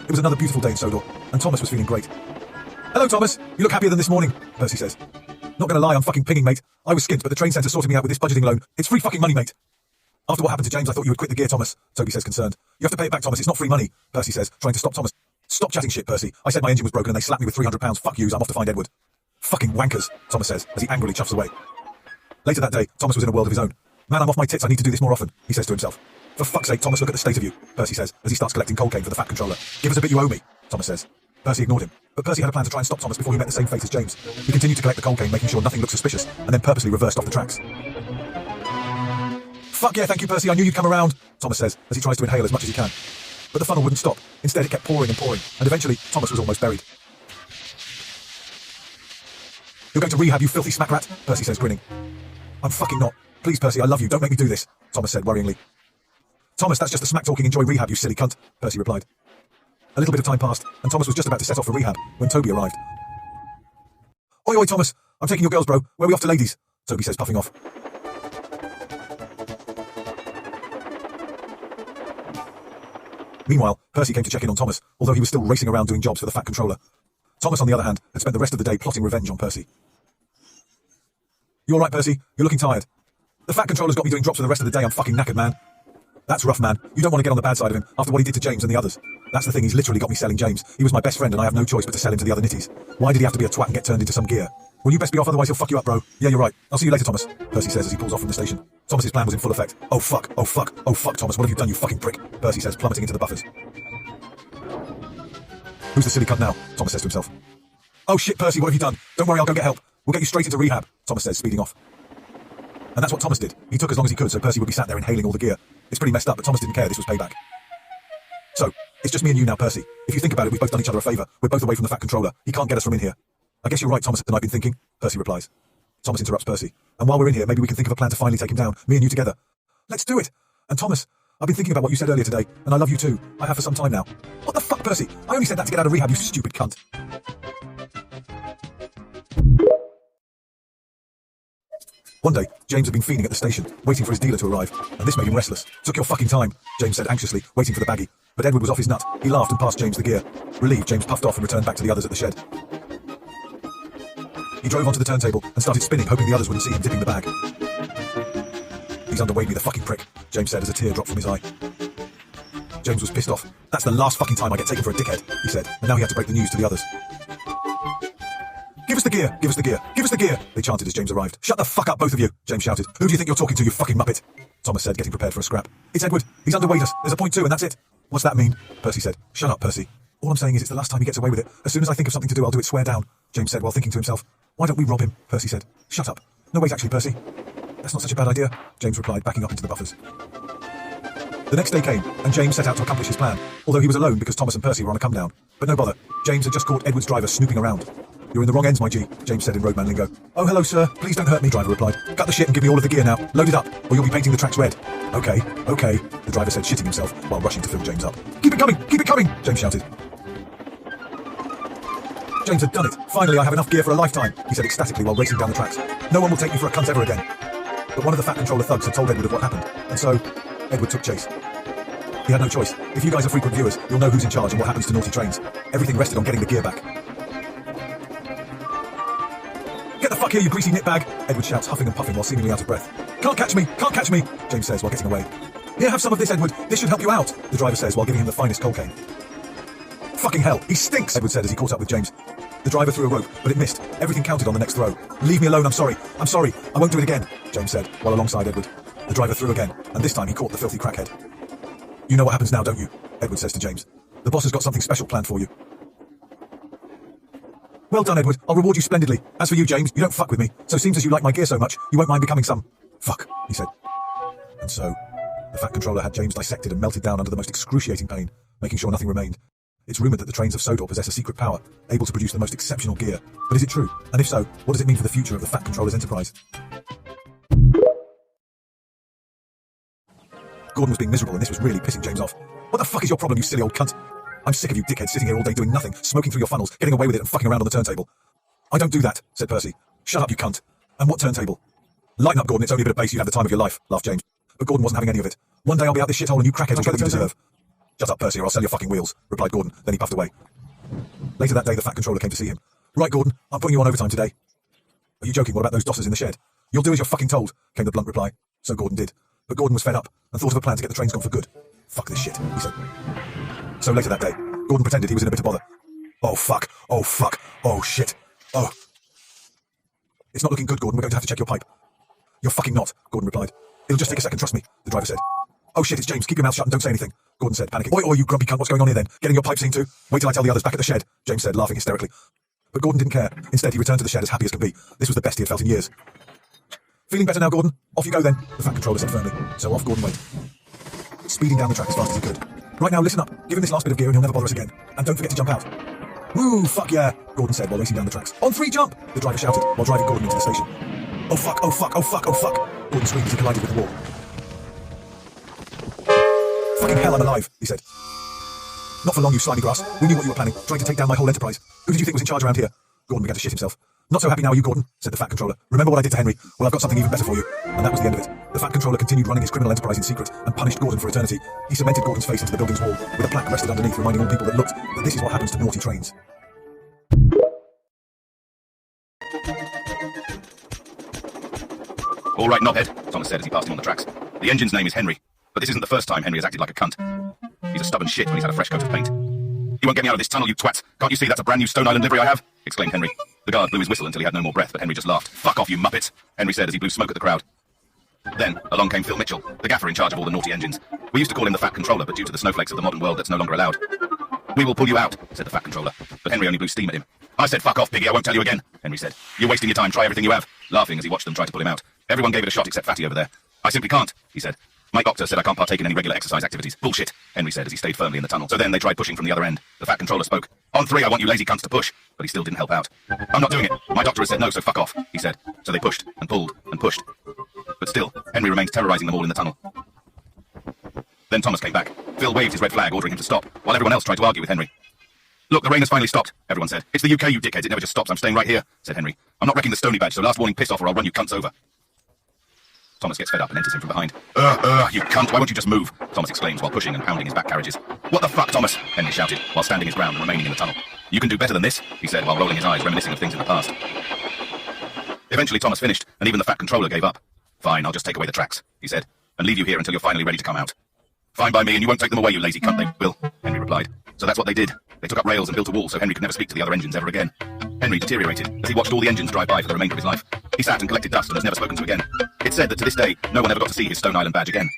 It was another beautiful day in Sodor, and Thomas was feeling great. Hello, Thomas. You look happier than this morning, Percy says. Not gonna lie, I'm fucking pinging, mate. I was skint, but the train centre sorted me out with this budgeting loan. It's free fucking money, mate. After what happened to James, I thought you would quit the gear, Thomas, Toby says, concerned. You have to pay it back, Thomas. It's not free money, Percy says, trying to stop Thomas. Stop chatting shit, Percy. I said my engine was broken and they slapped me with £300. Fuck yous, I'm off to find Edward. Fucking wankers, Thomas says, as he angrily chuffs away. Later that day, Thomas was in a world of his own. Man, I'm off my tits, I need to do this more often, he says to himself. For fuck's sake, Thomas, look at the state of you, Percy says, as he starts collecting coal cane for the fat controller. Give us a bit you owe me, Thomas says. Percy ignored him, but Percy had a plan to try and stop Thomas before he met the same fate as James. He continued to collect the coal cane, making sure nothing looked suspicious, and then purposely reversed off the tracks. Fuck yeah, thank you, Percy, I knew you'd come around, Thomas says, as he tries to inhale as much as he can. But the funnel wouldn't stop. Instead, it kept pouring and pouring, and eventually, Thomas was almost buried. You're going to rehab, you filthy smack rat, Percy says, grinning. I'm fucking not. Please, Percy, I love you, don't make me do this, Thomas said worryingly. Thomas, that's just the smack-talking enjoy rehab, you silly cunt, Percy replied. A little bit of time passed, and Thomas was just about to set off for rehab when Toby arrived. Oi, oi, Thomas, I'm taking your girls, bro. Where are we off to, ladies? Toby says, puffing off. Meanwhile, Percy came to check in on Thomas, although he was still racing around doing jobs for the fat controller. Thomas, on the other hand, had spent the rest of the day plotting revenge on Percy. You all right, Percy? You're looking tired. The fat controller's got me doing drops for the rest of the day. I'm fucking knackered, man. That's rough, man. You don't want to get on the bad side of him after what he did to James and the others. That's the thing, he's literally got me selling James. He was my best friend and I have no choice but to sell him to the other nitties. Why did he have to be a twat and get turned into some gear? Well, you best be off, otherwise he'll fuck you up, bro. Yeah, you're right. I'll see you later, Thomas, Percy says as he pulls off from the station. Thomas's plan was in full effect. Oh fuck, oh fuck, oh fuck, Thomas, what have you done, you fucking prick? Percy says, plummeting into the buffers. Who's the silly cunt now? Thomas says to himself. Oh shit, Percy, what have you done? Don't worry, I'll go get help. We'll get you straight into rehab, Thomas says, speeding off. And that's what Thomas did. He took as long as he could so Percy would be sat there inhaling all the gear. It's pretty messed up, but Thomas didn't care. This was payback. So, it's just me and you now, Percy. If you think about it, we've both done each other a favour. We're both away from the fat controller. He can't get us from in here. I guess you're right, Thomas, and I've been thinking, Percy replies. Thomas interrupts Percy. And while we're in here, maybe we can think of a plan to finally take him down, me and you together. Let's do it. And Thomas, I've been thinking about what you said earlier today, and I love you too. I have for some time now. What the fuck, Percy? I only said that to get out of rehab, you stupid cunt. One day, James had been fiending at the station, waiting for his dealer to arrive, and this made him restless. Took your fucking time, James said anxiously, waiting for the baggie. But Edward was off his nut. He laughed and passed James the gear. Relieved, James puffed off and returned back to the others at the shed. He drove onto the turntable and started spinning, hoping the others wouldn't see him dipping the bag. He's underweighed me, the fucking prick, James said as a tear dropped from his eye. James was pissed off. That's the last fucking time I get taken for a dickhead, he said, and now he had to break the news to the others. Give us the gear, give us the gear, give us the gear, they chanted as James arrived. Shut the fuck up, both of you, James shouted. Who do you think you're talking to, you fucking muppet? Thomas said, getting prepared for a scrap. It's Edward. He's underweighed us. There's a .2 and that's it. What's that mean? Percy said. Shut up, Percy. All I'm saying is it's the last time he gets away with it. As soon as I think of something to do, I'll do it swear down, James said while thinking to himself. Why don't we rob him? Percy said. Shut up. No, wait, actually, Percy. That's not such a bad idea, James replied, backing up into the buffers. The next day came, and James set out to accomplish his plan, although he was alone because Thomas and Percy were on a come-down. But no bother. James had just caught Edward's driver snooping around. You're in the wrong ends, my G, James said in roadman lingo. Oh, hello, sir. Please don't hurt me, driver replied. Cut the shit and give me all of the gear now. Load it up, or you'll be painting the tracks red. Okay, okay, the driver said, shitting himself while rushing to fill James up. Keep it coming, James shouted. James had done it. Finally, I have enough gear for a lifetime, he said ecstatically while racing down the tracks. No one will take me for a cunt ever again. But one of the fat controller thugs had told Edward of what happened, and so Edward took chase. He had no choice. If you guys are frequent viewers, you'll know who's in charge and what happens to naughty trains. Everything rested on getting the gear back. Get the fuck here, you greasy nitbag! Edward shouts, huffing and puffing while seemingly out of breath. Can't catch me, James says while getting away. Here, have some of this, Edward. This should help you out, the driver says while giving him the finest coal cane. Fucking hell, he stinks, Edward said as he caught up with James. The driver threw a rope, but it missed. Everything counted on the next throw. Leave me alone, I'm sorry, I won't do it again, James said, while alongside Edward. The driver threw again, and this time he caught the filthy crackhead. You know what happens now, don't you? Edward says to James. The boss has got something special planned for you. Well done, Edward. I'll reward you splendidly. As for you, James, you don't fuck with me. So seems as you like my gear so much, you won't mind becoming some... fuck, he said. And so, the fat controller had James dissected and melted down under the most excruciating pain, making sure nothing remained. It's rumoured that the trains of Sodor possess a secret power, able to produce the most exceptional gear. But is it true? And if so, what does it mean for the future of the fat controller's enterprise? Gordon was being miserable and this was really pissing James off. What the fuck is your problem, you silly old cunt? I'm sick of you dickheads sitting here all day doing nothing, smoking through your funnels, getting away with it and fucking around on the turntable. I don't do that, said Percy. Shut up, you cunt. And what turntable? Lighten up, Gordon, it's only a bit of bass, you have the time of your life, laughed James. But Gordon wasn't having any of it. One day I'll be out this shithole and you crackheads will get what you deserve. Shut up, Percy, or I'll sell your fucking wheels, replied Gordon. Then he puffed away. Later that day, the Fat Controller came to see him. Right, Gordon, I'm putting you on overtime today. Are you joking? What about those dossers in the shed? You'll do as you're fucking told, came the blunt reply. So Gordon did. But Gordon was fed up and thought of a plan to get the trains gone for good. Fuck this shit, he said. So later that day, Gordon pretended he was in a bit of bother. Oh fuck, oh fuck, oh shit, oh. It's not looking good, Gordon, we're going to have to check your pipe. You're fucking not, Gordon replied. It'll just take a second, trust me, the driver said. Oh shit, it's James, keep your mouth shut and don't say anything, Gordon said, panicking. Oi, you grumpy cunt, what's going on here then? Getting your pipe seen to? Wait till I tell the others back at the shed, James said, laughing hysterically. But Gordon didn't care. Instead, he returned to the shed as happy as could be. This was the best he had felt in years. Feeling better now, Gordon? Off you go then, the Fat Controller said firmly. So off Gordon went, speeding down the track as fast as he could. Right now, listen up. Give him this last bit of gear and he'll never bother us again. And don't forget to jump out. Woo, fuck yeah, Gordon said while racing down the tracks. On 3, jump! The driver shouted while driving Gordon into the station. Oh fuck, oh fuck, oh fuck, oh fuck! Gordon screamed as he collided with the wall. Fucking hell, I'm alive, he said. Not for long, you slimy grass. We knew what you were planning, trying to take down my whole enterprise. Who did you think was in charge around here? Gordon began to shit himself. Not so happy now, are you, Gordon? Said the Fat Controller. Remember what I did to Henry? Well, I've got something even better for you. And that was the end of it. The Fat Controller continued running his criminal enterprise in secret and punished Gordon for eternity. He cemented Gordon's face into the building's wall with a plaque rested underneath reminding all people that looked that this is what happens to naughty trains. All right, knobhead, Thomas said as he passed him on the tracks. The engine's name is Henry, but this isn't the first time Henry has acted like a cunt. He's a stubborn shit when he's had a fresh coat of paint. You won't get me out of this tunnel, you twats. Can't you see that's a brand new Stone Island livery I have? Exclaimed Henry. The guard blew his whistle until he had no more breath, but Henry just laughed. Fuck off, you muppets, Henry said as he blew smoke at the crowd. Then, along came Phil Mitchell, the gaffer in charge of all the naughty engines. We used to call him the Fat Controller, but due to the snowflakes of the modern world, that's no longer allowed. We will pull you out, said the Fat Controller, but Henry only blew steam at him. I said fuck off, piggy, I won't tell you again, Henry said. You're wasting your time, try everything you have, laughing as he watched them try to pull him out. Everyone gave it a shot except Fatty over there. I simply can't, he said. My doctor said I can't partake in any regular exercise activities. Bullshit, Henry said as he stayed firmly in the tunnel. So then they tried pushing from the other end. The Fat Controller spoke. On 3, I want you lazy cunts to push. But he still didn't help out. I'm not doing it. My doctor has said no, so fuck off, he said. So they pushed and pulled and pushed. But still, Henry remained terrorizing them all in the tunnel. Then Thomas came back. Phil waved his red flag, ordering him to stop, while everyone else tried to argue with Henry. Look, the rain has finally stopped, everyone said. It's the UK, you dickheads. It never just stops. I'm staying right here, said Henry. I'm not wrecking the Stony badge, so last warning, piss off or I'll run you cunts over. Thomas gets fed up and enters him from behind. You cunt, why won't you just move? Thomas exclaims while pushing and pounding his back carriages. What the fuck, Thomas? Henry shouted, while standing his ground and remaining in the tunnel. You can do better than this, he said while rolling his eyes, reminiscing of things in the past. Eventually Thomas finished, and even the Fat Controller gave up. Fine, I'll just take away the tracks, he said, and leave you here until you're finally ready to come out. Fine by me, and you won't take them away, you lazy cunt. They will, Henry replied. So that's what they did. They took up rails and built a wall so Henry could never speak to the other engines ever again. Henry deteriorated as he watched all the engines drive by for the remainder of his life. He sat and collected dust and was never spoken to again. It's said that to this day, no one ever got to see his Stone Island badge again.